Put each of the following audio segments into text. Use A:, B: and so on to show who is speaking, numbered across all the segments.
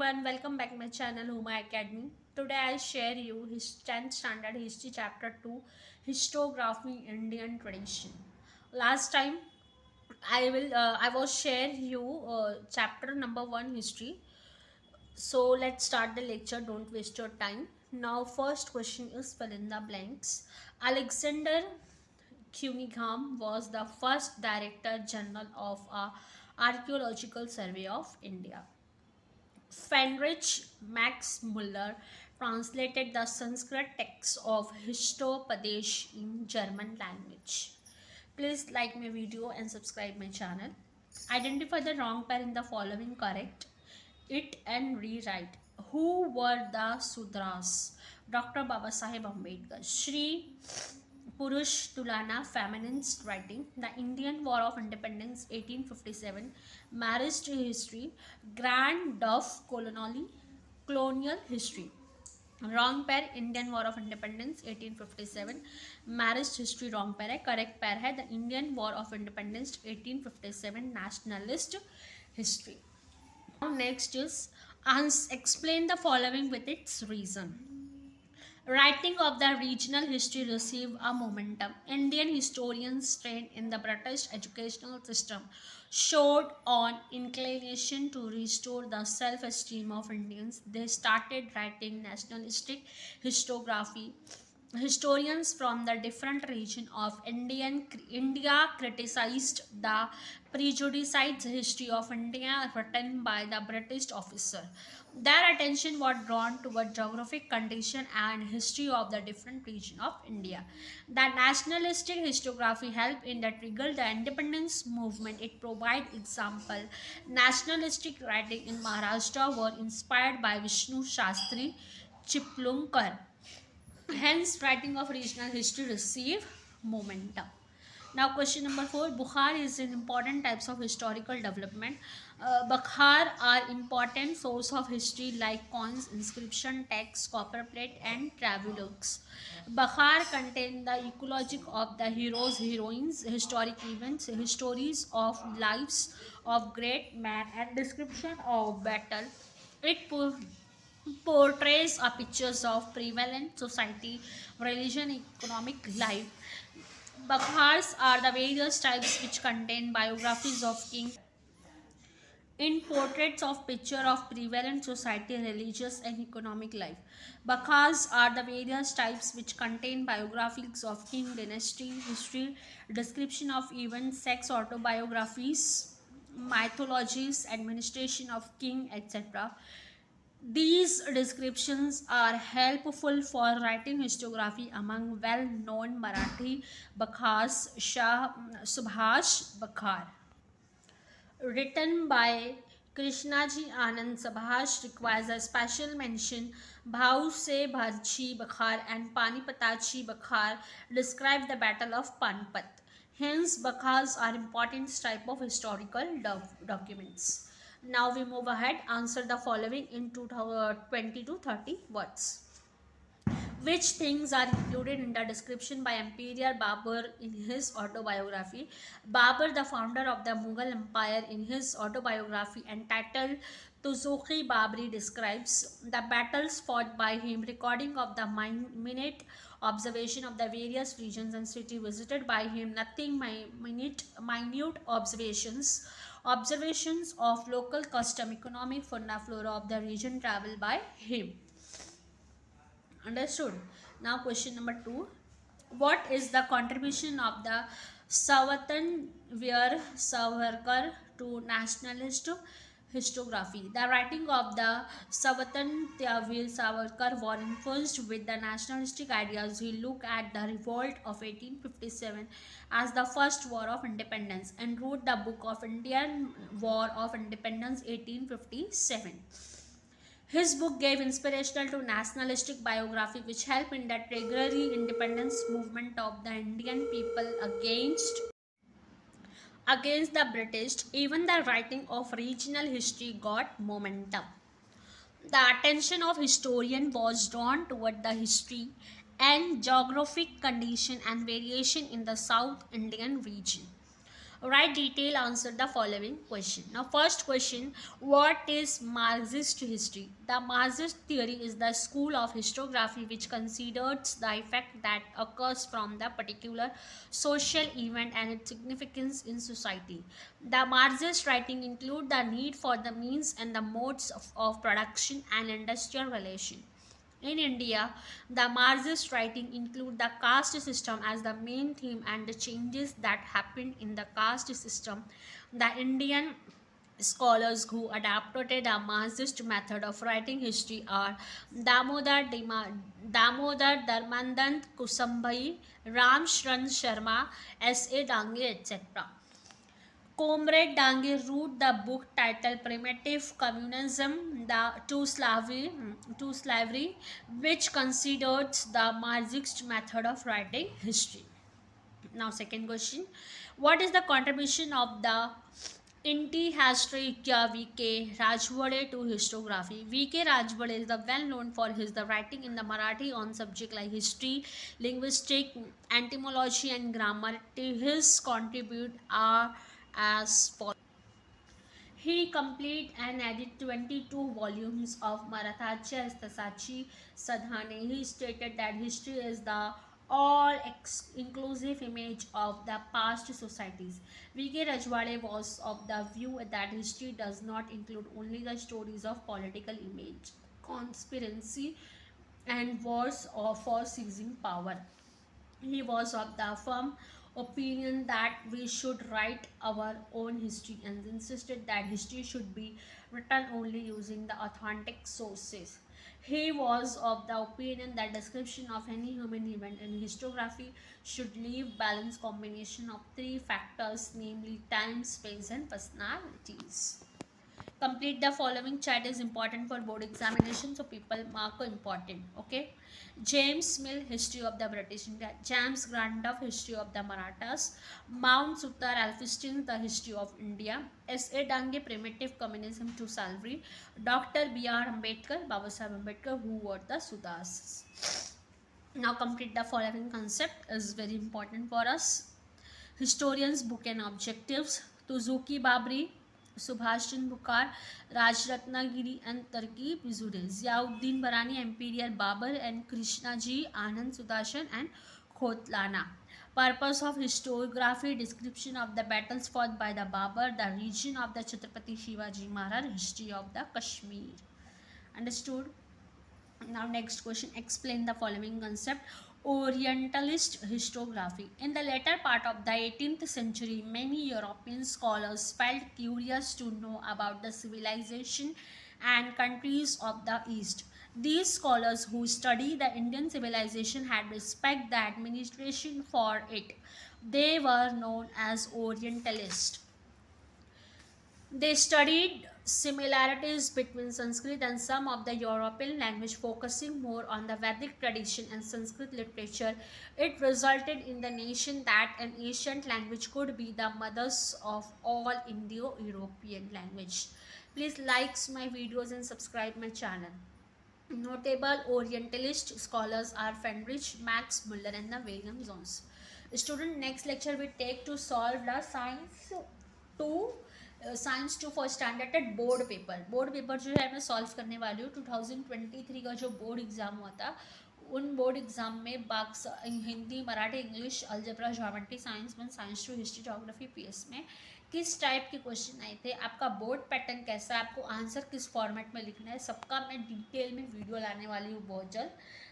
A: everyone, welcome back to my channel HumaAcademy. Today I share you his 10th standard history chapter 2 Histography Indian Tradition. Last time I was share you chapter number 1 history. So let's start the lecture, don't waste your time. Now first question is fill in the blanks. Alexander Cunningham was the first Director General of Archaeological Survey of India. Friedrich Max Muller translated the Sanskrit text of Histopadesh in German language. Please like my video and subscribe my channel. Identify the wrong pair in the following correct it and rewrite. Who were the Sudras? Dr. Babasaheb Ambedkar. Shri Purush Tulana, feminist writing. The Indian War of Independence 1857. Marriage history. Grand Duff colonial history. Wrong pair. Indian War of Independence 1857. Marriage history wrong pair है. Correct pair है the Indian War of Independence 1857 nationalist history. Now next is explain the following with its reason. Writing of the regional history received a momentum. Indian historians trained in the British educational system showed an inclination to restore the self-esteem of Indians. They started writing nationalistic historiography. Historians from the different region of India criticized the prejudiced history of India written by the British officer. Their attention was drawn toward geographic condition and history of the different region of India. The nationalistic historiography helped in the trigger the independence movement. It provides example. Nationalistic writing in Maharashtra were inspired by Vishnu Shastri Chiplungkar. Hence, writing of regional history received momentum. Now, question number 4. Bukhar is an important types of historical development. Bukhar are important source of history like coins, inscription, texts, copper plate, and travelogues. Bukhar contain the ecology of the heroes, heroines, historic events, histories of lives of great men, and description of battle. It portrays a pictures of prevalent society, religion, economic life. Bakhars are the various types which contain biographies of king in portraits of picture of prevalent society, religious and economic life. Bakhars are the various types which contain biographies of king, dynasty, history, description of events, sex, autobiographies, mythologies, administration of king, etc. These descriptions are helpful for writing historiography among well-known Marathi Bakhars. Shah Subhash Bakhar, written by Krishnaji Anand Subhash, requires a special mention. Bhau Se Bharchi Bakhar and Panipatachi Bakhar describe the Battle of Panipat. Hence, Bakhars are important type of historical documents. Now we move ahead. Answer the following in 20 to 30 words. Which things are included in the description by Emperor Babur in his autobiography? Babur, the founder of the Mughal Empire, in his autobiography entitled Tuzukhi Babri, describes the battles fought by him, recording of the minute observation of the various regions and cities visited by him, nothing minute observations of local custom, economic fauna, flora of the region traveled by him. Understood? Now question number 2. What is the contribution of the Savatan Veer Savarkar to nationalist historiography? The writing of the Savatan Veer Savarkar was influenced with the nationalistic ideas. He looked at the revolt of 1857 as the first war of independence and wrote the book of Indian War of Independence 1857. His book gave inspiration to nationalistic biography which helped in the agrarian independence movement of the Indian people against the British. Even the writing of regional history got momentum. The attention of historians was drawn toward the history and geographic condition and variation in the South Indian region. Write detailed answer the following question. Now, first question: what is Marxist history? The Marxist theory is the school of historiography which considers the effect that occurs from the particular social event and its significance in society. The Marxist writing include the need for the means and the modes of production and industrial relation. In India, the Marxist writing include the caste system as the main theme and the changes that happened in the caste system. The Indian scholars who adapted the Marxist method of writing history are Damodar Dharmanand Kusambhai, Ram Shran Sharma, S.A. Dange, etc. Comrade Dange wrote the book titled Primitive Communism to Slavery, which considers the Marxist method of writing history. Now, second question: what is the contribution of the Inti-historia V.K. Rajwade to historiography? V.K. Rajwade is the well known for his the writing in the Marathi on subject like history, linguistic, etymology, and grammar. His contribute are as follows. He complete and added 22 volumes of Marathaच्या Istihasaची Sadhane. He stated that history is the all inclusive image of the past societies. V.K. Rajwade was of the view that history does not include only the stories of political image, conspiracy, and wars for seizing power. He was of the firm opinion that we should write our own history and insisted that history should be written only using the authentic sources. He was of the opinion that description of any human event in historiography should leave balanced combination of three factors, namely time, space, and personalities. Complete the following. Chat is important for board examination, so people mark important. Okay. James Mill, History of the British India. James Randolph, History of the Marathas. Mount Suttar Alfiston, The History of India. S.A. Dange, Primitive Communism to Slavery. Dr. B.R. Ambedkar, Baba Sahib Ambedkar, who were the Sudas. Now complete the following concept is very important for us. Historians book and objectives. Tuzuki Babri, Subhash Chandra Bukar, Raj Ratnagiri, and Tarki Pizure. Ziauddin Barani, Imperial Babar, and Krishnaji Anand Sudarshan and Khotlana. Purpose of historiography: description of the battles fought by the Babar, the region of the Chhatrapati Shivaji Maharaj, history of the Kashmir. Understood? Now, next question: explain the following concept. Orientalist historiography. In the later part of the 18th century, many European scholars felt curious to know about the civilization and countries of the East. These scholars who study the Indian civilization had respect the administration for it. They were known as Orientalists. They studied similarities between Sanskrit and some of the European language, focusing more on the Vedic tradition and Sanskrit literature. It resulted in the notion that an ancient language could be the mothers of all Indo-European language. Please like my videos and subscribe my channel. Notable Orientalist scholars are Friedrich Max Muller and the William Jones. Student, next lecture we take to solve the science two for standard board paper जो है मैं solve करने वाली हूँ 2023 का जो board exam हुआ था उन बोर्ड एग्ज़ाम में बाक्स Hindi Marathi English algebra geometry science में science two history geography PS में किस टाइप के क्वेश्चन आए थे, आपका बोर्ड पैटर्न कैसा है, आपको आंसर किस फॉर्मेट में लिखना है, सबका मैं डिटेल में वीडियो लाने वाली हूँ बहुत जल्द.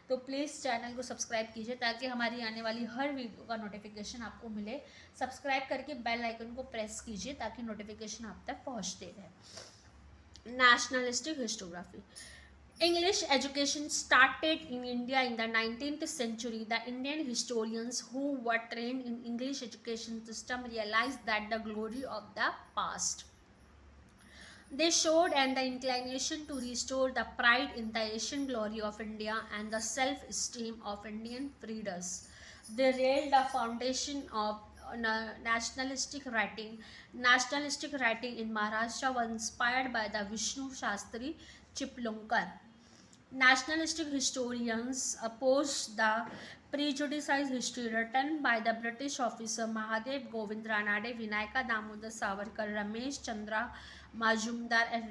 A: तो प्लीज़ चैनल को सब्सक्राइब कीजिए ताकि हमारी आने वाली हर वीडियो का नोटिफिकेशन आपको मिले. सब्सक्राइब करके बेल आइकन को प्रेस कीजिए ताकि नोटिफिकेशन आप तक पहुँचते रहे. Nationalistic historiography. English education started in India in the 19th century. The Indian historians who were trained in English education system realized that the glory of the past. They showed and the inclination to restore the pride in the ancient glory of India and the self-esteem of Indian freeders. They laid the foundation of nationalistic writing. Nationalistic writing in Maharashtra was inspired by the Vishnu Shastri Chiplunkar. Nationalistic historians oppose the prejudiced history written by the British officer Mahadev Govind Ranade, Vinayaka Damodar Savarkar, Ramesh Chandra Majumdar, and are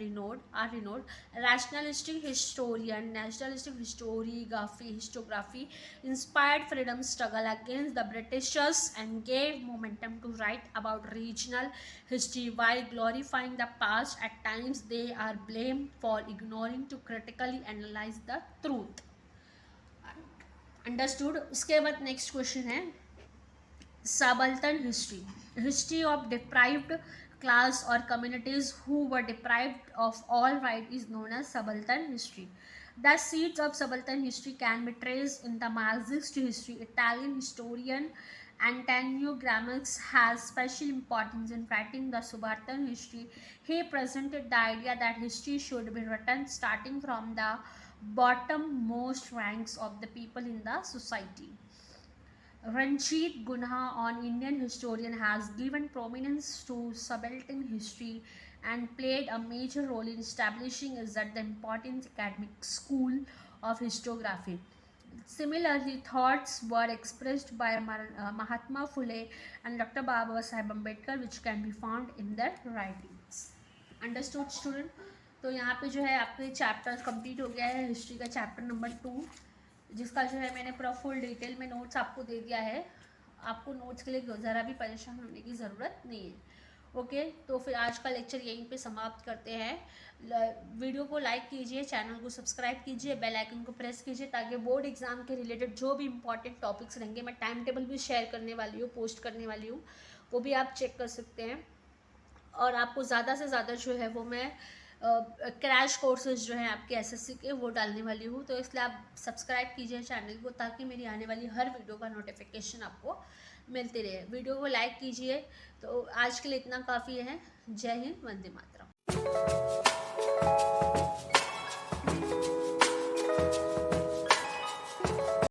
A: renowned. Nationalistic historiography inspired freedom struggle against the Britishers and gave momentum to write about regional history while glorifying the past. At times, they are blamed for ignoring to critically analyze the truth. Understood. उसके बाद next question है subaltern history of deprived class or communities who were deprived of all right is known as subaltern history. The seeds of subaltern history can be traced in the Marxist history. Italian historian Antonio Gramsci has special importance in writing the subaltern history. He presented the idea that history should be written starting from the bottommost ranks of the people in the society. Ranjit Gunha, an Indian historian, has given prominence to subaltern history and played a major role in establishing it as the important academic school of historiography. Similarly, thoughts were expressed by Mahatma Phule and Dr. Baba Sahib Ambedkar, which can be found in their writings. Understood, student? तो यहाँ पे जो है आपके chapter complete हो गया है history का चैप्टर नंबर 2, जिसका जो है मैंने पूरा फुल डिटेल में नोट्स आपको दे दिया है. आपको नोट्स के लिए ज़रा भी परेशान होने की ज़रूरत नहीं है. ओके, तो फिर आज का लेक्चर यहीं पे समाप्त करते हैं. वीडियो को लाइक कीजिए, चैनल को सब्सक्राइब कीजिए, बेल आइकन को प्रेस कीजिए ताकि बोर्ड एग्जाम के रिलेटेड जो भी इंपॉर्टेंट टॉपिक्स रहेंगे, मैं टाइम टेबल भी शेयर करने वाली हूँ, पोस्ट करने वाली हूँ, वो भी आप चेक कर सकते हैं. और आपको ज़्यादा से ज़्यादा जो है वो मैं क्रैश कोर्सेज जो हैं आपके एसएससी के वो डालने वाली हूँ. तो इसलिए आप सब्सक्राइब कीजिए चैनल को ताकि मेरी आने वाली हर वीडियो का नोटिफिकेशन आपको मिलती रहे. वीडियो को लाइक कीजिए. तो आज के लिए इतना काफ़ी है. जय हिंद, वंदे मातरम.